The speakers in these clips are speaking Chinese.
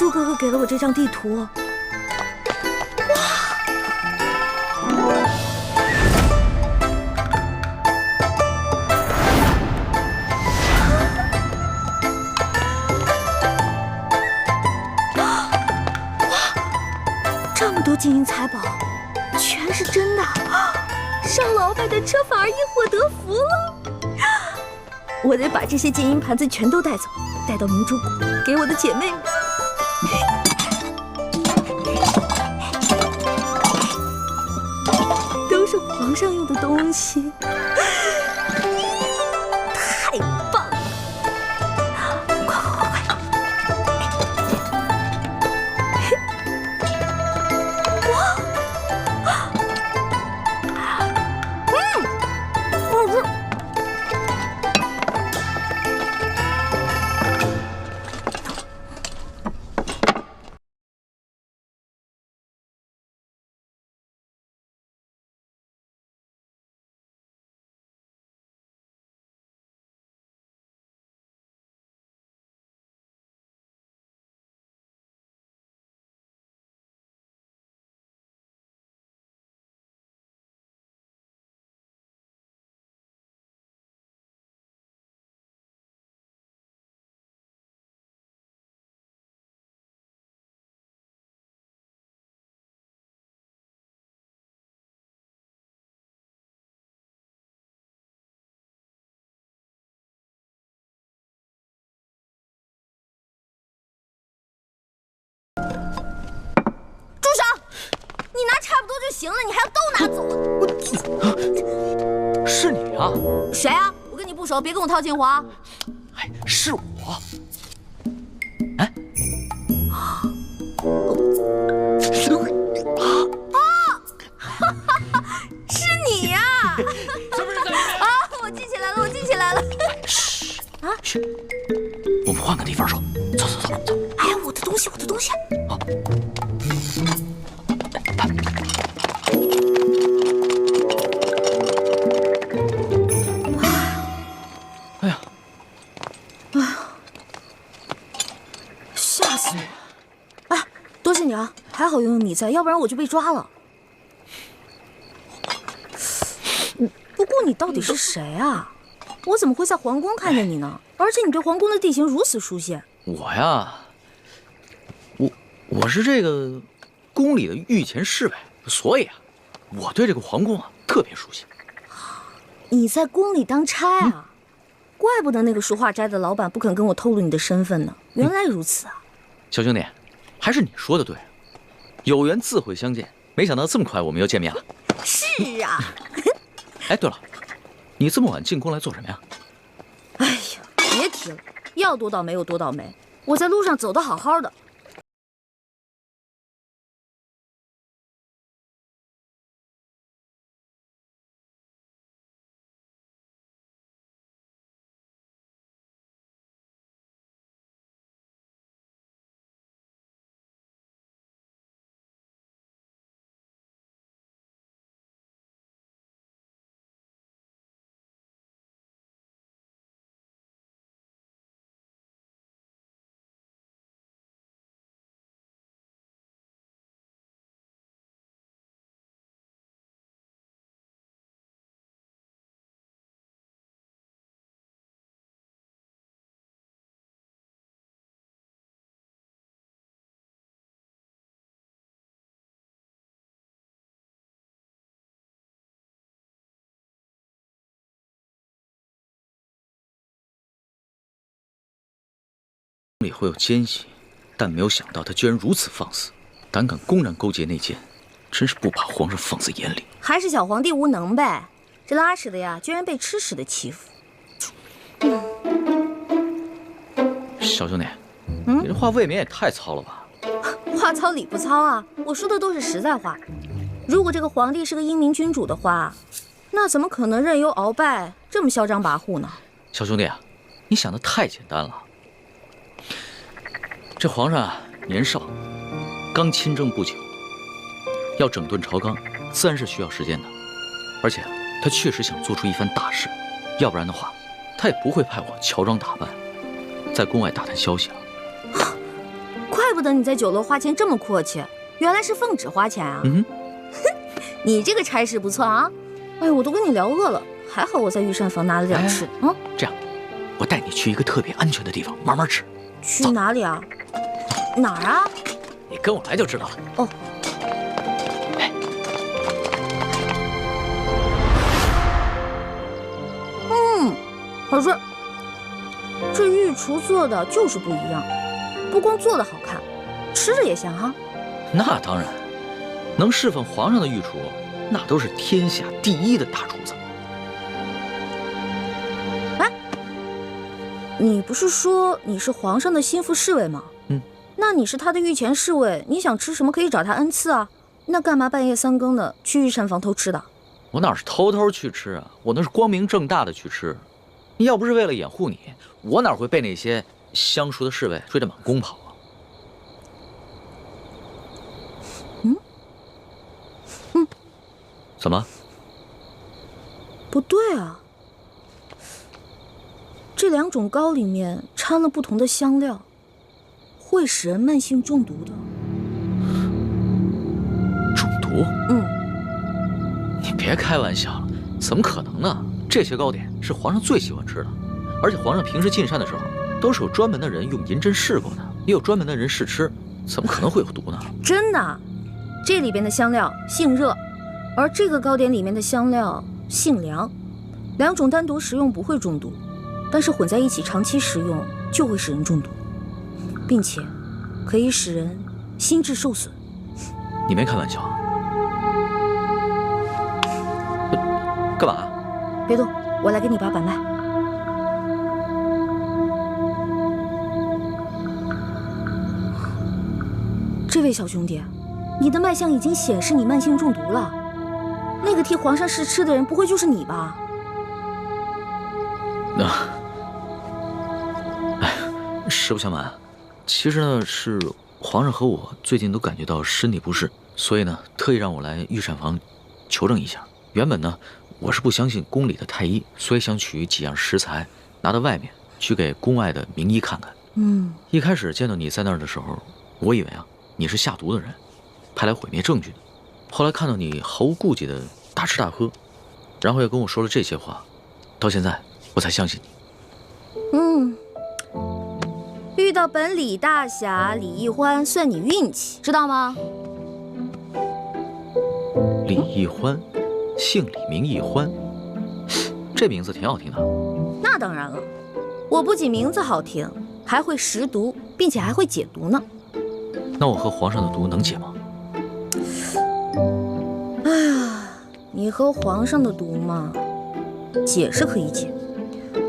朱哥哥给了我这张地图。这么多金银财宝，全是真的！上鳌拜的车反而因祸得福了。我得把这些金银盘子全都带走，带到明珠谷给我的姐妹们。都是皇上用的东西，太棒了！快！行了，你还要都拿走？是你啊？谁啊？我跟你不熟，别跟我套近乎啊！哎，是我。哎，是你呀！是不是啊，我记起来了，我记起来了。嘘啊，嘘，我们换个地方说。走。哎呀，我的东西，我的东西。啊。吓死我！哎，多谢你啊，还好有你在，要不然我就被抓了。不过你到底是谁啊？我怎么会在皇宫看见你呢？而且你对皇宫的地形如此熟悉。我呀，我是这个宫里的御前侍卫，所以啊，我对这个皇宫啊特别熟悉。你在宫里当差啊？怪不得那个书画斋的老板不肯跟我透露你的身份呢。原来如此啊！小兄弟，还是你说的对，有缘自会相见。没想到这么快我们又见面了。是啊。哎，对了，你这么晚进宫来做什么呀？哎呀，别提了，要多倒霉有多倒霉。我在路上走得好好的。里会有奸细，但没有想到他居然如此放肆，胆敢公然勾结内奸，真是不把皇上放在眼里。还是小皇帝无能呗，这拉屎的呀，居然被吃屎的欺负。小兄弟，你这话未免也太糙了吧？话糙理不糙啊，我说的都是实在话。如果这个皇帝是个英明君主的话，那怎么可能任由鳌拜这么嚣张跋扈呢？小兄弟啊，你想的太简单了。这皇上啊，年少，刚亲政不久，要整顿朝纲，自然是需要时间的。而且他确实想做出一番大事，要不然的话，他也不会派我乔装打扮，在宫外打探消息了。怪不不得你在酒楼花钱这么阔气，原来是奉旨花钱啊！你这个差事不错啊！哎，我都跟你聊饿了，还好我在御膳房拿了点吃。这样，我带你去一个特别安全的地方慢慢吃。去哪里啊？哪儿啊？你跟我来就知道了。哦。可是这御厨做的就是不一样，不光做的好看，吃着也香哈。那当然，能侍奉皇上的御厨，那都是天下第一的大厨子。哎，你不是说你是皇上的心腹侍卫吗？那你是他的御前侍卫，你想吃什么可以找他恩赐啊。那干嘛半夜3更的去御膳房偷吃的？我哪是偷偷去吃啊，我那是光明正大的去吃。要不是为了掩护你，我哪会被那些相熟的侍卫追得满宫跑啊？怎么？不对啊，这2种糕里面掺了不同的香料，会使人慢性中毒的。中毒？你别开玩笑了，怎么可能呢？这些糕点是皇上最喜欢吃的，而且皇上平时进膳的时候，都是有专门的人用银针试过的，也有专门的人试吃，怎么可能会有毒呢？真的，这里边的香料性热，而这个糕点里面的香料性凉，2种单独食用不会中毒，但是混在一起长期食用就会使人中毒，并且可以使人心智受损。你没开玩笑啊？干嘛？别动，我来给你把脉。这位小兄弟，你的脉象已经显示你慢性中毒了。那个替皇上试吃的人，不会就是你吧？实不相瞒，其实呢是皇上和我最近都感觉到身体不适，所以呢特意让我来御膳房求证一下。原本呢我是不相信宫里的太医，所以想取几样食材拿到外面去给宫外的名医看看。一开始见到你在那儿的时候，我以为啊你是下毒的人，派来毁灭证据的。后来看到你毫无顾忌的大吃大喝，然后又跟我说了这些话，到现在我才相信你。遇到本李大侠李易欢算你运气，知道吗？李易欢，姓李名易欢，这名字挺好听的。那当然了，我不仅名字好听，还会识毒，并且还会解毒呢。那我和皇上的毒能解吗？哎呀，你和皇上的毒嘛，解是可以解，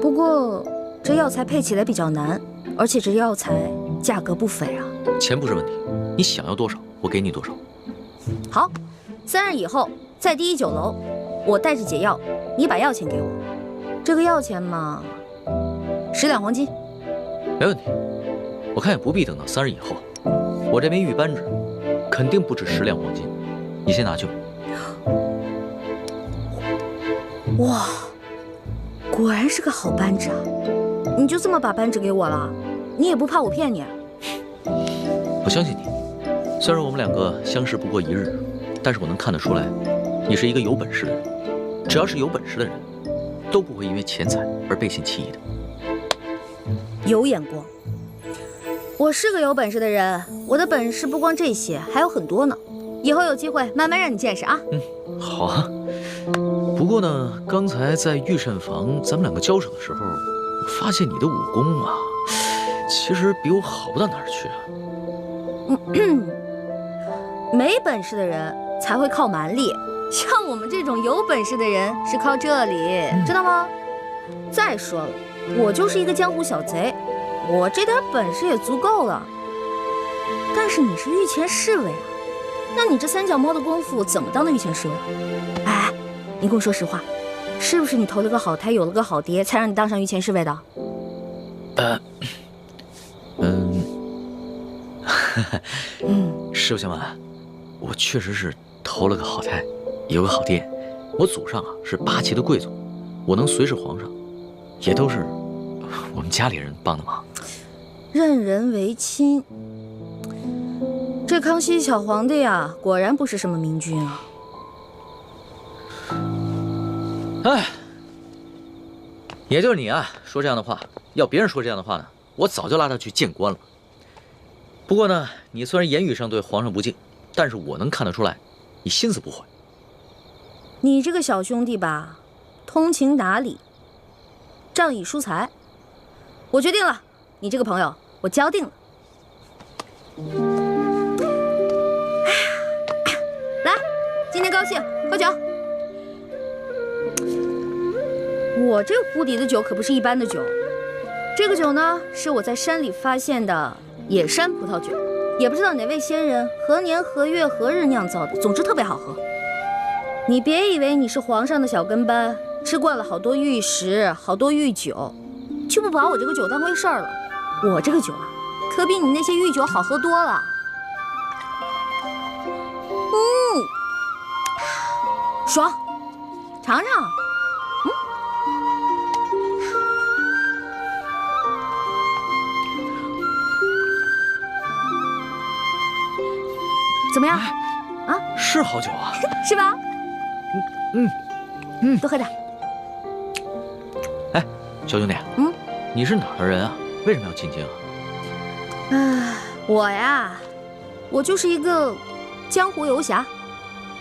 不过这药材配起来比较难，而且这药材价格不菲啊。钱不是问题，你想要多少，我给你多少。好，3日以后在第1酒楼，我带着解药，你把药钱给我。这个药钱嘛，10两黄金。没问题，我看也不必等到3日以后。我这枚玉扳指肯定不止10两黄金，你先拿去吧。哇，果然是个好扳指啊！你就这么把扳指给我了？你也不怕我骗你？我相信你，虽然我们2个相识不过1日，但是我能看得出来，你是一个有本事的人。只要是有本事的人，都不会因为钱财而背信弃义的。有眼光。我是个有本事的人，我的本事不光这些，还有很多呢。以后有机会慢慢让你见识啊。好啊。不过呢，刚才在御膳房咱们2个交手的时候，我发现你的武功啊，其实比我好不到哪儿去啊。没本事的人才会靠蛮力，像我们这种有本事的人是靠这里，知道吗？再说了，我就是一个江湖小贼，我这点本事也足够了。但是你是御前侍卫啊，那你这3脚猫的功夫怎么当的御前侍卫？哎，你跟我说实话，是不是你投了个好胎，有了个好爹，才让你当上御前侍卫的？实不相瞒，我确实是投了个好胎，有个好爹。我祖上啊是8旗的贵族，我能随侍皇上，也都是我们家里人帮的忙。任人唯亲，这康熙小皇帝啊，果然不是什么明君啊。哎，也就是你啊，说这样的话。要别人说这样的话呢，我早就拉他去见官了。不过呢，你虽然言语上对皇上不敬，但是我能看得出来，你心思不坏。你这个小兄弟吧，通情达理，仗义疏财。我决定了，你这个朋友我交定了。来，今天高兴，喝酒。我这壶底的酒可不是一般的酒，这个酒呢是我在山里发现的野山葡萄酒，也不知道哪位仙人何年何月何日酿造的，总之特别好喝。你别以为你是皇上的小跟班，吃惯了好多御食，好多御酒，就不把我这个酒当回事儿了。我这个酒啊，可比你那些御酒好喝多了。爽，尝尝。怎么样？啊，是好酒啊，是吧？多喝点。哎，小兄弟，你是哪儿的人啊？为什么要进京啊？我呀，我就是一个江湖游侠。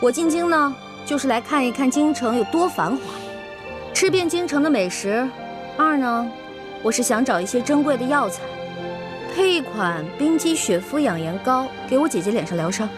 我进京呢，就是来看一看京城有多繁华，吃遍京城的美食。二呢，我是想找一些珍贵的药材，配一款冰肌雪肤养颜膏，给我姐姐脸上疗伤。